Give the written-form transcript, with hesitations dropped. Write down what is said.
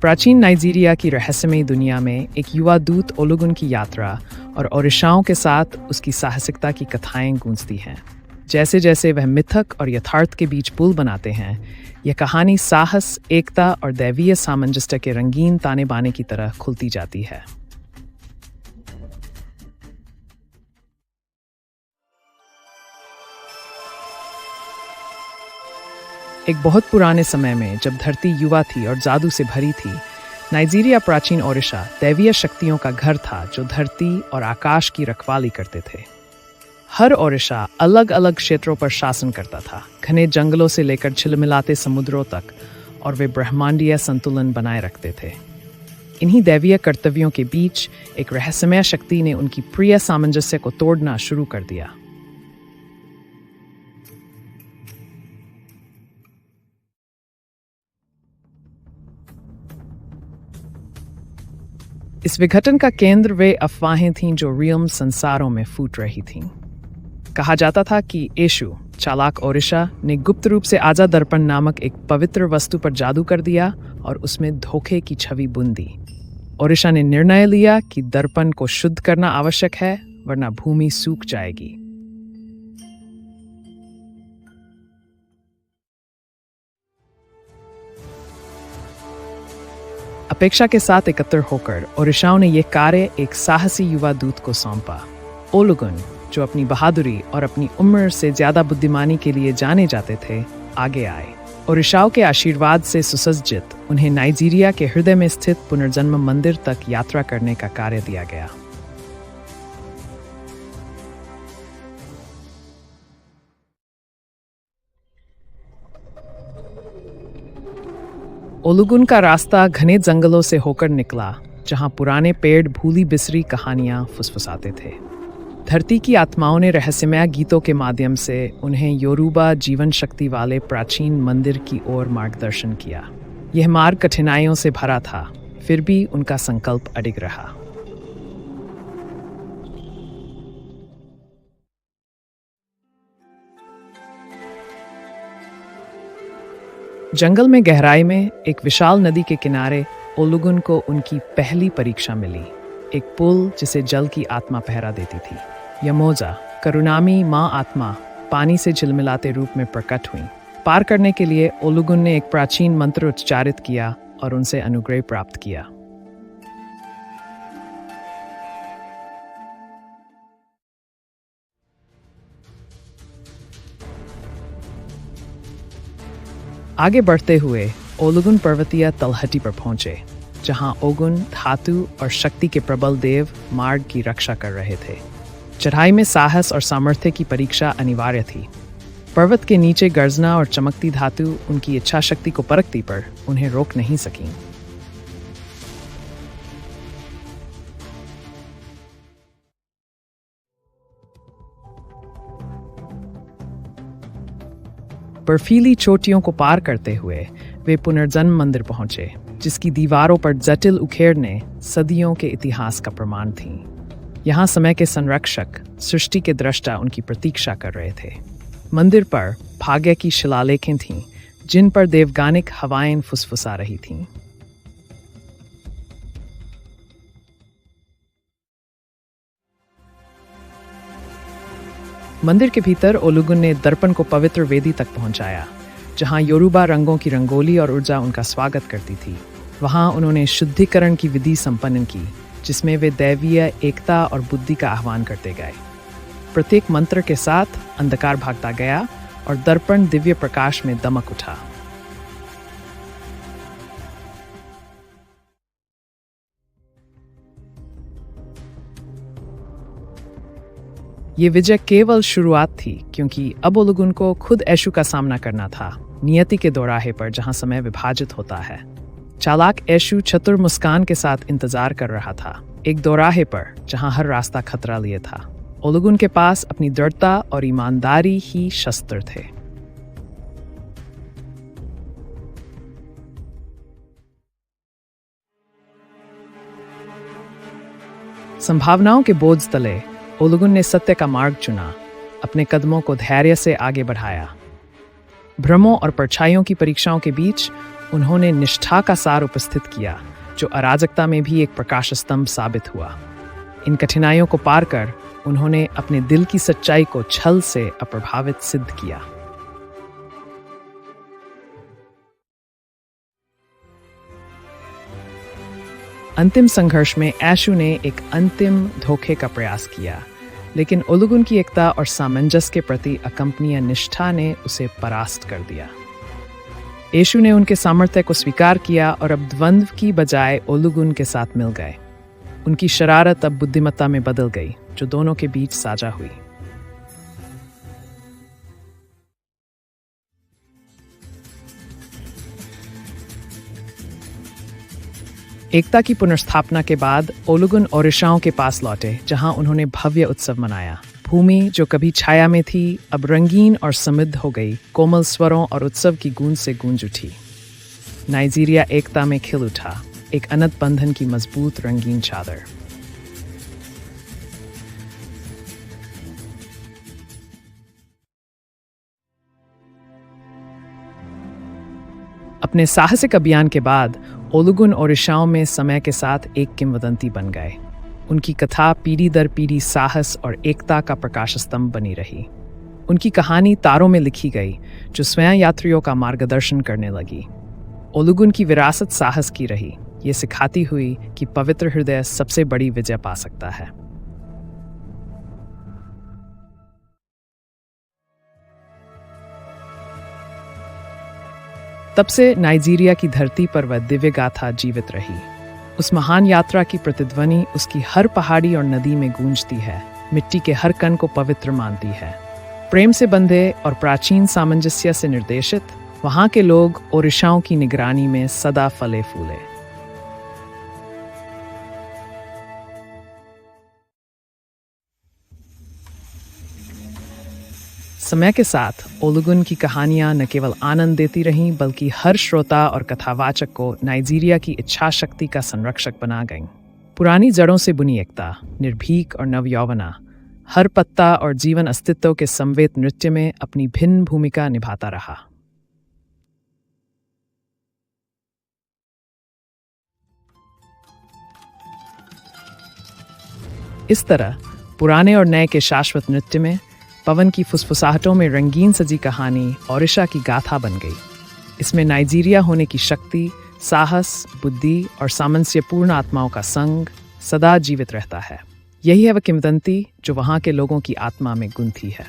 प्राचीन नाइजीरिया की रहस्यमयी दुनिया में एक युवा दूत ओलुगुन की यात्रा और ओरिशाओं के साथ उसकी साहसिकता की कथाएं गूंजती हैं। जैसे जैसे वह मिथक और यथार्थ के बीच पुल बनाते हैं, यह कहानी साहस, एकता और दैवीय सामंजस्य के रंगीन ताने बाने की तरह खुलती जाती है। एक बहुत पुराने समय में, जब धरती युवा थी और जादू से भरी थी, नाइजीरिया प्राचीन ओडिशा दैवीय शक्तियों का घर था जो धरती और आकाश की रखवाली करते थे। हर ओडिशा अलग अलग क्षेत्रों पर शासन करता था, घने जंगलों से लेकर झिलमिलाते समुद्रों तक, और वे ब्रह्मांडीय संतुलन बनाए रखते थे। इन्हीं दैवीय कर्तव्यों के बीच एक रहस्यमय शक्ति ने उनकी प्रिय सामंजस्य को तोड़ना शुरू कर दिया। इस विघटन का केंद्र वे अफवाहें थीं जो रियम संसारों में फूट रही थीं। कहा जाता था कि येशु, चालाक ओडिशा, ने गुप्त रूप से आजा दर्पण नामक एक पवित्र वस्तु पर जादू कर दिया और उसमें धोखे की छवि बुन दी। ओडिशा ने निर्णय लिया कि दर्पण को शुद्ध करना आवश्यक है, वरना भूमि सूख जाएगी। अपेक्षा के साथ एकत्र होकर ओडिशाओं ने यह कार्य एक साहसी युवा दूत को सौंपा। ओलुगुन, जो अपनी बहादुरी और अपनी उम्र से ज्यादा बुद्धिमानी के लिए जाने जाते थे, आगे आए। ओडिशाओं के आशीर्वाद से सुसज्जित उन्हें नाइजीरिया के हृदय में स्थित पुनर्जन्म मंदिर तक यात्रा करने का कार्य दिया गया। ओलुगुन का रास्ता घने जंगलों से होकर निकला, जहां पुराने पेड़ भूली बिसरी कहानियां फुसफुसाते थे। धरती की आत्माओं ने रहस्यमय गीतों के माध्यम से उन्हें योरूबा जीवन शक्ति वाले प्राचीन मंदिर की ओर मार्गदर्शन किया। यह मार्ग कठिनाइयों से भरा था, फिर भी उनका संकल्प अडिग रहा। जंगल में गहराई में एक विशाल नदी के किनारे ओलुगुन को उनकी पहली परीक्षा मिली। एक पुल जिसे जल की आत्मा पहरा देती थी। यमोजा, करुणामी माँ आत्मा, पानी से झिलमिलाते रूप में प्रकट हुई। पार करने के लिए ओलुगुन ने एक प्राचीन मंत्र उच्चारित किया और उनसे अनुग्रह प्राप्त किया। आगे बढ़ते हुए ओलुगुन पर्वतीय तलहटी पर पहुंचे, जहां ओगुन, धातु और शक्ति के प्रबल देव मार्ग की रक्षा कर रहे थे। चढ़ाई में साहस और सामर्थ्य की परीक्षा अनिवार्य थी। पर्वत के नीचे गर्जना और चमकती धातु उनकी इच्छा शक्ति को परखती, पर उन्हें रोक नहीं सकी। बर्फीली चोटियों को पार करते हुए वे पुनर्जन्म मंदिर पहुंचे, जिसकी दीवारों पर जटिल उकेरने सदियों के इतिहास का प्रमाण थीं। यहाँ समय के संरक्षक, सृष्टि के दृष्टा उनकी प्रतीक्षा कर रहे थे। मंदिर पर भाग्य की शिलालेखें थीं, जिन पर देवगानिक हवाएं फुसफुसा रही थीं। मंदिर के भीतर ओलुगुन ने दर्पण को पवित्र वेदी तक पहुंचाया, जहां योरूबा रंगों की रंगोली और ऊर्जा उनका स्वागत करती थी। वहां उन्होंने शुद्धिकरण की विधि संपन्न की, जिसमें वे दैवीय एकता और बुद्धि का आह्वान करते गए। प्रत्येक मंत्र के साथ अंधकार भागता गया और दर्पण दिव्य प्रकाश में दमक उठा। ये विजय केवल शुरुआत थी, क्योंकि अब ओलुगुन को खुद येशु का सामना करना था, नियति के दोराहे पर जहां समय विभाजित होता है। चालाक येशु चतुर मुस्कान के साथ इंतजार कर रहा था, एक दोराहे पर जहां हर रास्ता खतरा लिए था। ओलुगुन के पास अपनी दृढ़ता और ईमानदारी ही शस्त्र थे। संभावनाओं के बोझ तले ओलुगुन ने सत्य का मार्ग चुना, अपने कदमों को धैर्य से आगे बढ़ाया। भ्रमों और परछाइयों की परीक्षाओं के बीच उन्होंने निष्ठा का सार उपस्थित किया, जो अराजकता में भी एक प्रकाश स्तंभ साबित हुआ। इन कठिनाइयों को पार कर उन्होंने अपने दिल की सच्चाई को छल से अप्रभावित सिद्ध किया। अंतिम संघर्ष में ऐशु ने एक अंतिम धोखे का प्रयास किया, लेकिन ओलुगुन की एकता और सामंजस्य के प्रति अकंपनीय निष्ठा ने उसे परास्त कर दिया। ऐशु ने उनके सामर्थ्य को स्वीकार किया और अब द्वंद्व की बजाय ओलुगुन के साथ मिल गए। उनकी शरारत अब बुद्धिमत्ता में बदल गई, जो दोनों के बीच साझा हुई। एकता की पुनर्स्थापना के बाद ओलुगुन ओडिशाओं के पास लौटे, जहां उन्होंने भव्य उत्सव मनाया। भूमि जो कभी छाया में थी अब रंगीन और समृद्ध हो गई, कोमल स्वरों और उत्सव की गूंज से गूंज उठी। नाइजीरिया एकता में खिल उठा, एक अनंत बंधन की मजबूत रंगीन चादर। अपने साहसिक अभियान के बाद ओलुगुन ओडिशाओं में समय के साथ एक किंवदंती बन गए। उनकी कथा पीढ़ी दर पीढ़ी साहस और एकता का प्रकाश स्तंभ बनी रही। उनकी कहानी तारों में लिखी गई, जो स्वयं यात्रियों का मार्गदर्शन करने लगी। ओलुगुन की विरासत साहस की रही, ये सिखाती हुई कि पवित्र हृदय सबसे बड़ी विजय पा सकता है। तब से नाइजीरिया की धरती पर वह दिव्य गाथा जीवित रही। उस महान यात्रा की प्रतिध्वनि उसकी हर पहाड़ी और नदी में गूंजती है, मिट्टी के हर कण को पवित्र मानती है। प्रेम से बंधे और प्राचीन सामंजस्य से निर्देशित, वहां के लोग ओडिशाओं की निगरानी में सदा फले फूले। समय के साथ ओलुगुन की कहानियां न केवल आनंद देती रहीं, बल्कि हर श्रोता और कथावाचक को नाइजीरिया की इच्छा शक्ति का संरक्षक बना गईं। पुरानी जड़ों से बुनी एकता, निर्भीक और नवयौवना, हर पत्ता और जीवन अस्तित्व के समवेत नृत्य में अपनी भिन्न भूमिका निभाता रहा। इस तरह पुराने और नए के शाश्वत नृत्य में पवन की फुसफुसाहटों में रंगीन सजी कहानी ओडिशा की गाथा बन गई। इसमें नाइजीरिया होने की शक्ति, साहस, बुद्धि और सामंजस्यपूर्ण आत्माओं का संग सदा जीवित रहता है। यही है वह किंवदंती जो वहां के लोगों की आत्मा में गुंथी है।